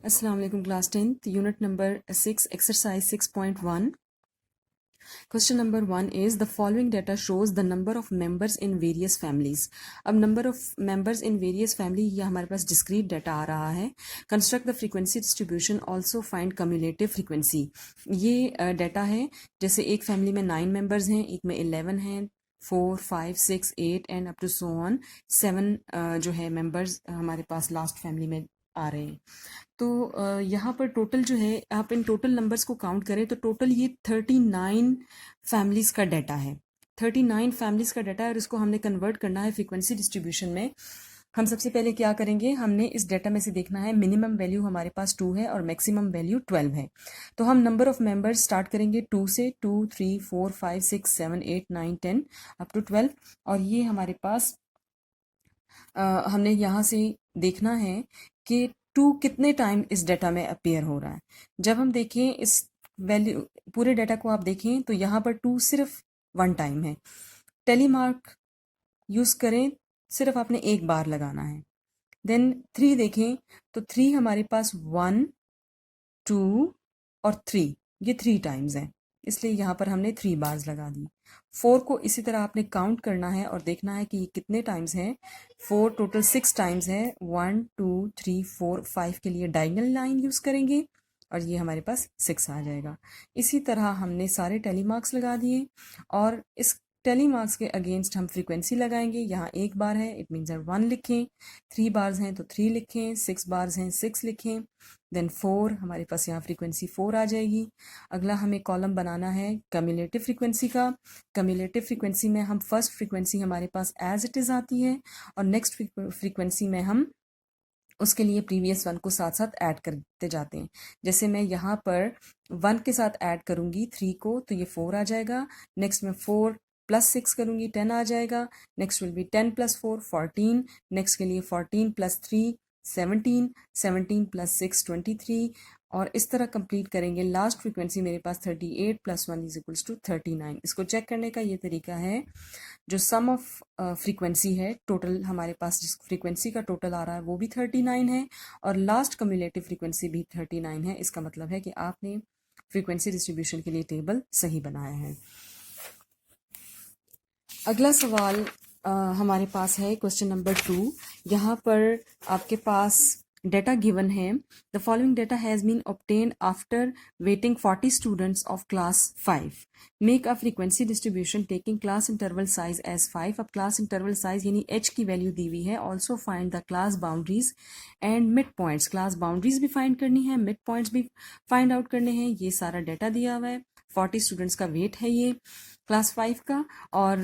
Assalamu alaikum class 10th unit number 6 exercise 6.1. Question number 1 is the following data shows the number of members in various families. अब number of members in various family ये हमारे पास discrete data आ रहा है. Construct the frequency distribution, also find cumulative frequency. ये data है जैसे एक family में 9 members हैं, एक में 11 हैं, 4, 5, 6, 8 and up to so on 7 जो है मेंबर्स हमारे पास लास्ट फैमिली में आ रहे हैं. तो यहाँ पर टोटल जो है आप इन टोटल नंबर्स को काउंट करें तो टोटल ये 39 फैमिलीज़ का डाटा है. 39 फैमिलीज़ का डाटा है और इसको हमने कन्वर्ट करना है फ्रीक्वेंसी डिस्ट्रीब्यूशन में. हम सबसे पहले क्या करेंगे, हमने इस डाटा में से देखना है मिनिमम वैल्यू हमारे पास 2 है और मैक्सिमम वैल्यू 12 है. तो हम नंबर ऑफ मेंबर्स स्टार्ट करेंगे 2 से, 2, 3, 4, 5, 6, 7, 8, 9, 10 अप टू 12. और ये हमारे पास हमने यहाँ से देखना है कि 2 कितने टाइम इस डाटा में अपीयर हो रहा है. जब हम देखें इस वैल्यू पूरे डाटा को आप देखें तो यहाँ पर 2 सिर्फ 1 टाइम है. टेलीमार्क यूज़ करें, सिर्फ आपने एक बार लगाना है. देन 3 देखें तो 3 हमारे पास 1, 2 और 3 ये 3 टाइम्स हैं, इसलिए यहाँ पर हमने 3 बार्स लगा दी. 4 को इसी तरह आपने काउंट करना है और देखना है कि ये कितने टाइम्स हैं. 4 टोटल 6 टाइम्स है. 1, 2, 3, 4, 5 के लिए डायगोनल लाइन यूज़ करेंगे और ये हमारे पास 6 आ जाएगा. इसी तरह हमने सारे टेलीमार्क्स लगा दिए और इस टेलीमार्क्स के अगेंस्ट हम फ्रीक्वेंसी लगाएंगे. यहाँ एक बार है, इट मीन्स 1 लिखें. 3 बार्स हैं तो 3 लिखें. 6 बार्स हैं 6 लिखें. देन 4 हमारे पास यहाँ फ्रीक्वेंसी 4 आ जाएगी. अगला हमें कॉलम बनाना है कम्युलेटिव फ्रीक्वेंसी का. कम्युलेटिव फ्रीक्वेंसी में हम फर्स्ट फ्रीक्वेंसी हमारे पास एज इट इज़ आती है और नेक्स्ट फ्रीक्वेंसी में हम उसके लिए प्रीवियस 1 को साथ साथ ऐड करते जाते हैं. जैसे मैं यहाँ पर 1 के साथ ऐड करूँगी 3 को तो ये 4 आ जाएगा. नेक्स्ट में 4 प्लस 6 करूँगी 10 आ जाएगा. Next will be 10 plus 4 14. Next के लिए 14 प्लस 3 17. 17 प्लस 6 23 और इस तरह कंप्लीट करेंगे. लास्ट फ्रीक्वेंसी मेरे पास 38 प्लस 1 इज इक्वल्स टू 39. इसको चेक करने का ये तरीका है, जो सम ऑफ फ्रीक्वेंसी है टोटल हमारे पास जिस फ्रीक्वेंसी का टोटल आ रहा है वो भी 39 है और लास्ट कम्युलेटिव फ्रीक्वेंसी भी 39 है. इसका मतलब है कि आपने फ्रीक्वेंसी डिस्ट्रीब्यूशन के लिए टेबल सही बनाया है. अगला सवाल हमारे पास है क्वेश्चन नंबर 2. यहाँ पर आपके पास डेटा गिवन है. The following data has been obtained after weighing 40 students of class 5. Make a frequency distribution taking class interval size as 5. अब क्लास इंटरवल साइज यानी h की वैल्यू दी हुई है. Also find the class boundaries and mid points. Class boundaries भी find करनी है, mid points भी फाइंड आउट करने हैं. ये सारा डाटा दिया हुआ है. 40 स्टूडेंट्स का वेट है ये क्लास 5 का और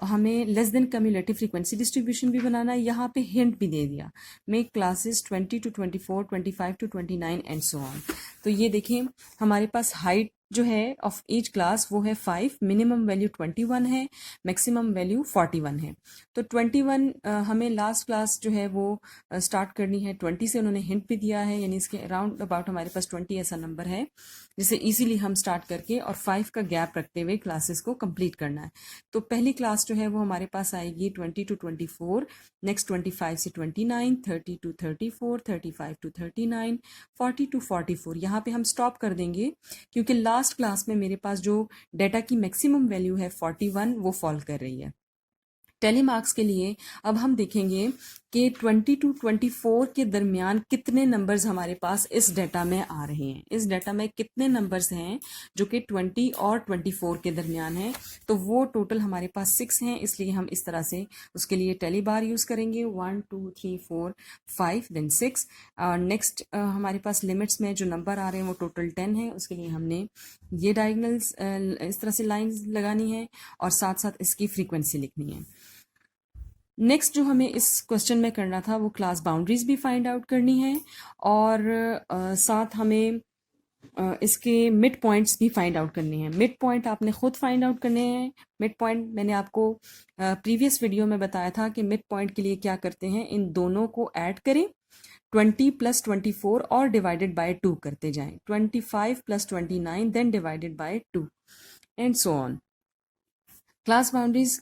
हमें less than cumulative frequency distribution भी बनाना है. यहाँ पे हिंट भी दे दिया, make classes 20 to 24, 25 to 29 and so on. तो ये देखें हमारे पास हाइट जो है ऑफ ईच क्लास वो है 5. मिनिमम वैल्यू 21 है, मैक्सिमम वैल्यू 41 है. तो 21 हमें लास्ट क्लास जो है वो स्टार्ट करनी है 20 से. उन्होंने हिंट भी दिया है, यानी इसके अराउंड अबाउट हमारे पास 20 ऐसा नंबर है जिसे इजीली हम स्टार्ट करके और 5 का गैप रखते हुए क्लासेस को कंप्लीट करना है. तो पहली क्लास जो है वो हमारे पास आएगी 20 to 24, नेक्स्ट 25 से 29, 30 to 34, 35 to 39, 40 to 44. यहाँ पे हम स्टॉप कर देंगे क्योंकि लास्ट क्लास में मेरे पास जो डाटा की मैक्सिमम वैल्यू है 41 वो फॉल कर रही है. टेलीमार्क्स के लिए अब हम देखेंगे कि 20 to 24 के दरमियान कितने नंबर्स हमारे पास इस डाटा में आ रहे हैं. इस डाटा में कितने नंबर्स हैं जो कि 20 और 24 के दरमियान हैं. तो वो टोटल हमारे पास 6 हैं, इसलिए हम इस तरह से उसके लिए टेली बार यूज़ करेंगे. 1, 2, 3, 4, 5 देन 6. नेक्स्ट हमारे पास लिमिट्स में जो नंबर आ रहे हैं वो टोटल 10 है. उसके लिए हमने ये डायगनल्स इस तरह से लाइन्स लगानी है और साथ साथ इसकी फ्रीक्वेंसी लिखनी है. नेक्स्ट जो हमें इस क्वेश्चन में करना था वो क्लास बाउंड्रीज भी फाइंड आउट करनी है और साथ हमें इसके मिड पॉइंट्स भी फाइंड आउट करने हैं. मिड पॉइंट आपने खुद फाइंड आउट करने हैं. मिड पॉइंट मैंने आपको प्रीवियस वीडियो में बताया था कि मिड पॉइंट के लिए क्या करते हैं, इन दोनों को ऐड करें 20 प्लस 24 और डिवाइडेड बाय 2 करते जाएं. 25 plus 29 then divided by 2 and so on. Class boundaries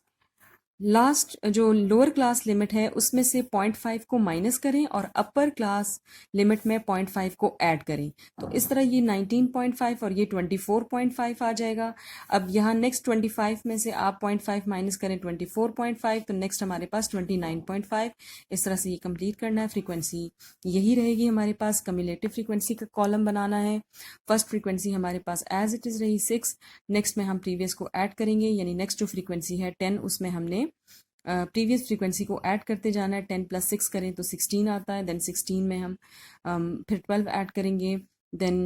last जो लोअर क्लास लिमिट है उसमें से 0.5 को माइनस करें और अपर क्लास लिमिट में 0.5 को ऐड करें। तो इस तरह ये 19.5 और ये 24.5 आ जाएगा। अब यहाँ नेक्स्ट 25 में से आप 0.5 माइनस करें 24.5, तो नेक्स्ट हमारे पास 29.5। इस तरह से ये कंप्लीट करना है। फ्रीक्वेंसी यही रहेगी हमारे पास। कम्युलेटिव फ्रीक्वेंसी का कॉलम बनाना है। फर्स्ट फ्रीक्वेंसी हमारे पास एज इट इज़ रही 6, नेक्स्ट में हम प्रीवियस को ऐड करेंगे, यानी नेक्स्ट जो फ्रीक्वेंसी है 10, उसमें हमने प्रीवियस फ्रीक्वेंसी को ऐड करते जाना है। 10 + 6 करें तो 16 आता है। देन 16 में हम फिर 12 ऐड करेंगे। देन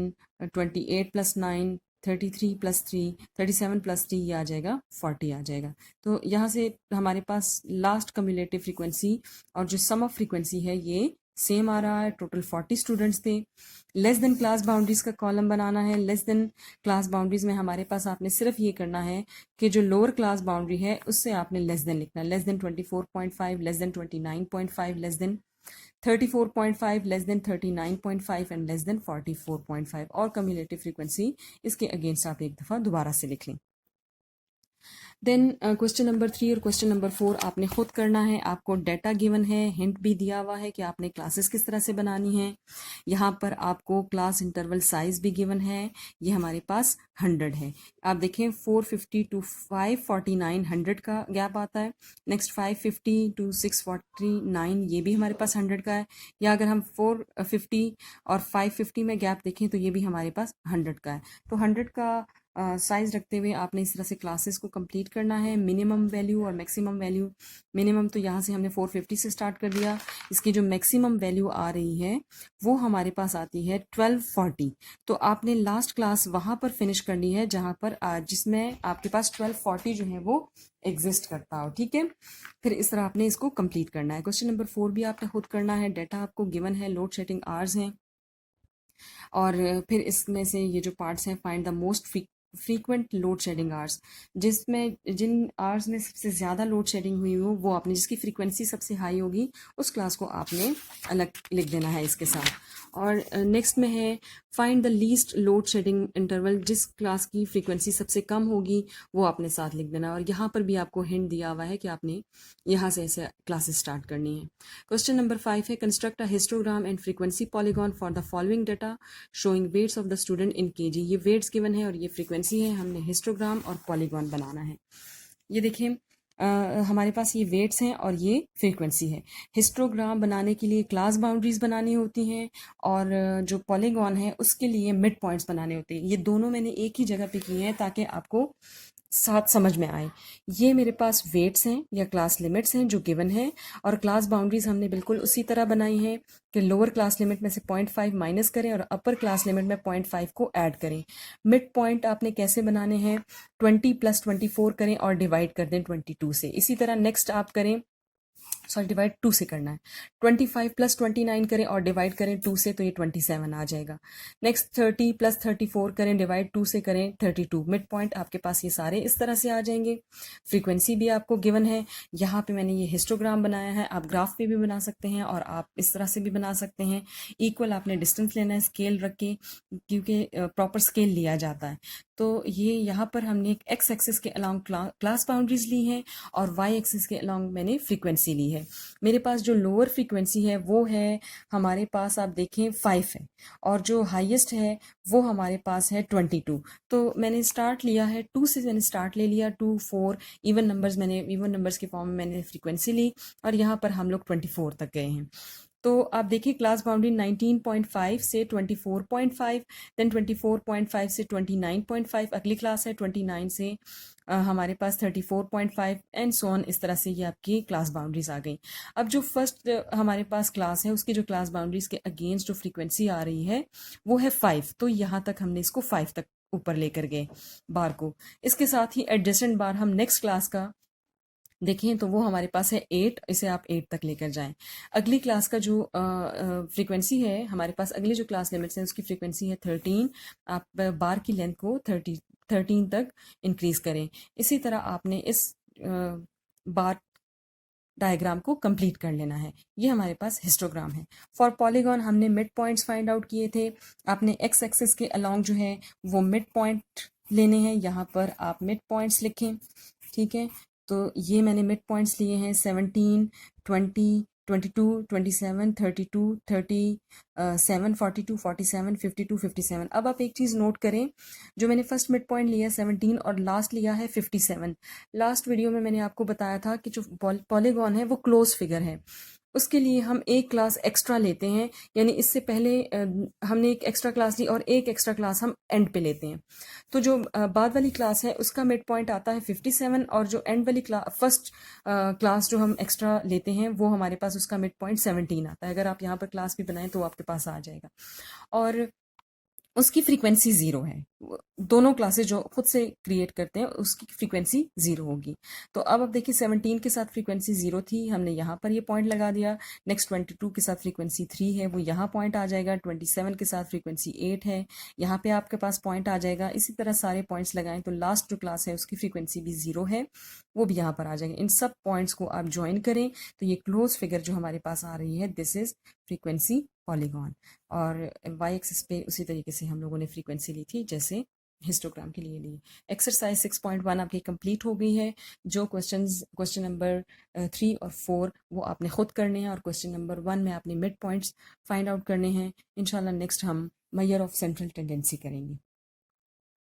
28 + 9, 33 + 3, 37 + 3, ये आ जाएगा 40 आ जाएगा। तो यहाँ से हमारे पास लास्ट कम्युलेटिव फ्रीक्वेंसी और जो सम ऑफ फ्रीक्वेंसी है ये सेम आ रहा है। टोटल 40 स्टूडेंट्स थे। लेस देन क्लास बाउंड्रीज का कॉलम बनाना है। लेस देन क्लास बाउंड्रीज में हमारे पास आपने सिर्फ ये करना है कि जो लोअर क्लास बाउंड्री है उससे आपने लेस देन लिखना है। Less than 24.5, less than 29.5, less than 34.5, less than 39.5 and less than 44.5। और कम्युलेटिव फ्रीक्वेंसी इसके अगेंस्ट आप एक दफ़ा दोबारा से लिख लें। देन क्वेश्चन नंबर 3 और क्वेश्चन नंबर 4 आपने खुद करना है। आपको डाटा गिवन है, हिंट भी दिया हुआ है कि आपने क्लासेस किस तरह से बनानी है। यहाँ पर आपको क्लास इंटरवल साइज भी गिवन है। ये हमारे पास 100 है। आप देखें 450 to 549 100 का गैप आता है। नेक्स्ट 550 to 649 ये भी हमारे पास 100 का है। या अगर हम 450 और 550 में गैप देखें तो ये भी हमारे पास 100 का है। तो 100 का साइज रखते हुए आपने इस तरह से क्लासेस को कंप्लीट करना है। मिनिमम वैल्यू और मैक्सिमम वैल्यू, मिनिमम तो यहाँ से हमने 450 से स्टार्ट कर दिया। इसकी जो मैक्सिमम वैल्यू आ रही है वो हमारे पास आती है 1240। तो आपने लास्ट क्लास वहाँ पर फिनिश करनी है जहाँ पर जिसमें आपके पास 1240 जो है वो एग्जिस्ट करता हो। ठीक है, फिर इस तरह आपने इसको कंप्लीट करना है। क्वेश्चन नंबर 4 भी आपने खुद करना है। डाटा आपको गिवन है, लोड शेडिंग आवर्स हैं, और फिर इसमें से ये जो पार्ट्स हैं, find the most frequent load shedding hours, जिसमें जिन आवर्स में सबसे ज़्यादा लोड शेडिंग हुई हो वो आपने, जिसकी फ्रीक्वेंसी सबसे हाई होगी उस क्लास को आपने अलग लिख देना है इसके साथ। और नेक्स्ट में है find the least load shedding interval, जिस क्लास की फ्रीक्वेंसी सबसे कम होगी वो आपने साथ लिख देना है। और यहाँ पर भी आपको हिंट दिया हुआ है कि आपने यहाँ से ऐसे क्लासेस स्टार्ट करनी है। क्वेश्चन नंबर 5 है construct a histogram and frequency polygon for the following data showing weights of the student in kg. ये वेट्स गिवन है और ये फ्रीक्वेंसी है। हमने हिस्टोग्राम और पॉलीगॉन बनाना है। ये देखें हमारे पास ये वेट्स हैं और ये फ्रीक्वेंसी है। हिस्टोग्राम बनाने के लिए क्लास बाउंड्रीज बनानी होती हैं और जो पॉलीगॉन है उसके लिए मिड पॉइंट्स बनाने होते हैं। ये दोनों मैंने एक ही जगह पे किए हैं ताकि आपको साथ समझ में आए। ये मेरे पास वेट्स हैं या क्लास लिमिट्स हैं जो गिवन है, और क्लास बाउंड्रीज हमने बिल्कुल उसी तरह बनाई हैं कि लोअर क्लास लिमिट में से 0.5 माइनस करें और अपर क्लास लिमिट में 0.5 को ऐड करें। मिड पॉइंट आपने कैसे बनाने हैं, 20 + 24 करें और डिवाइड कर दें 22 से। इसी तरह नेक्स्ट आप करें, सॉरी डिवाइड 2 से करना है। 25 + 29 करें और डिवाइड करें 2 से, तो ये 27 आ जाएगा। नेक्स्ट 30 + 34 करें, डिवाइड 2 से करें 32। मिड पॉइंट आपके पास ये सारे इस तरह से आ जाएंगे। फ्रीक्वेंसी भी आपको गिवन है। यहाँ पे मैंने ये हिस्टोग्राम बनाया है। आप ग्राफ पे भी बना सकते हैं और आप इस तरह से भी बना सकते हैं। इक्वल आपने डिस्टेंस लेना है स्केल रख के, क्योंकि प्रॉपर स्केल लिया जाता है। तो ये यहाँ पर हमने एक एक्स एक्सिस के अलॉन्ग क्लास बाउंड्रीज ली हैं और वाई एक्सिस के अलॉन्ग मैंने फ्रीक्वेंसी ली है। मेरे पास जो लोअर फ्रीक्वेंसी है वो है हमारे पास, आप देखें 5 है, और जो हाईएस्ट है वो हमारे पास है 22। तो मैंने स्टार्ट लिया है 2 से, मैंने स्टार्ट ले लिया 2 4 इवन नंबर्स, मैंने इवन नंबर्स के फॉर्म में मैंने फ्रीक्वेंसी ली और यहाँ पर हम लोग 24 तक गए हैं। तो आप देखिए क्लास बाउंड्री 19.5 से 24.5, देन 24.5 से 29.5, अगली क्लास है 29 से हमारे पास 34.5 एंड सो ऑन। इस तरह से ये आपकी क्लास बाउंड्रीज आ गई। अब जो फर्स्ट हमारे पास क्लास है उसकी जो क्लास बाउंड्रीज के अगेंस्ट जो फ्रीक्वेंसी आ रही है वो है 5। तो यहाँ तक हमने इसको 5 तक ऊपर लेकर गए बार को। इसके साथ ही एडजेसेंट बार हम नेक्स्ट क्लास का देखें तो वो हमारे पास है 8, इसे आप 8 तक लेकर जाएं। अगली क्लास का जो फ्रीक्वेंसी है हमारे पास, अगली जो क्लास लिमिट्स हैं उसकी फ्रीक्वेंसी है 13। आप बार की लेंथ को 13 तक इंक्रीज करें। इसी तरह आपने इस बार डायग्राम को कंप्लीट कर लेना है। ये हमारे पास हिस्टोग्राम है। फॉर पॉलीगॉन हमने मिड पॉइंट्स फाइंड आउट किए थे। आपने एक्स एक्सिस के अलॉन्ग जो है वो मिड पॉइंट लेने हैं। यहाँ पर आप मिड पॉइंट्स लिखें, ठीक है। तो ये मैंने मिड पॉइंट्स लिए हैं 17, 20, 22, 27, 32, 37, 42, 47, 52, 57। अब आप एक चीज़ नोट करें, जो मैंने फर्स्ट मिड पॉइंट लिया है 17 और लास्ट लिया है 57। लास्ट वीडियो में मैंने आपको बताया था कि जो पॉलीगॉन है वो क्लोज फिगर है, उसके लिए हम एक क्लास एक्स्ट्रा लेते हैं, यानी इससे पहले हमने एक एक्स्ट्रा क्लास ली और एक एक्स्ट्रा क्लास हम एंड पे लेते हैं। तो जो बाद वाली क्लास है उसका मिड पॉइंट आता है 57, और जो एंड वाली फर्स्ट क्लास जो हम एक्स्ट्रा लेते हैं वो हमारे पास उसका मिड पॉइंट 17 आता है। अगर आप यहाँ पर क्लास भी बनाएं तो आपके पास आ जाएगा, और उसकी फ्रीक्वेंसी ज़ीरो है। दोनों क्लासेस जो खुद से क्रिएट करते हैं उसकी फ्रीक्वेंसी ज़ीरो होगी। तो अब आप देखिए 17 के साथ फ्रीक्वेंसी ज़ीरो थी, हमने यहाँ पर ये पॉइंट लगा दिया। नेक्स्ट 22 के साथ फ्रीक्वेंसी 3 है, वो यहाँ पॉइंट आ जाएगा। 27 के साथ फ्रीक्वेंसी 8 है, यहाँ पे आपके पास पॉइंट आ जाएगा। इसी तरह सारे पॉइंट्स लगाएं तो लास्ट जो क्लास है उसकी फ्रीक्वेंसी भी ज़ीरो है, वो भी यहाँ पर आ जाएगा। इन सब पॉइंट्स को आप ज्वाइन करें तो ये क्लोज फिगर जो हमारे पास आ रही है, दिस इज़ फ्रीक्वेंसी पॉलीगॉन। और वाई एक्सिस पे उसी तरीके से हम लोगों ने फ्रीक्वेंसी ली थी जैसे हिस्टोग्राम के लिए ली। एक्सरसाइज 6.1 आपकी कंप्लीट हो गई है। जो क्वेश्चन नंबर 3 और 4 वो आपने खुद करने हैं, और क्वेश्चन नंबर 1 में आपने मिड पॉइंट्स फाइंड आउट करने हैं। इंशाल्लाह नेक्स्ट हम मेजर ऑफ सेंट्रल टेंडेंसी करेंगे।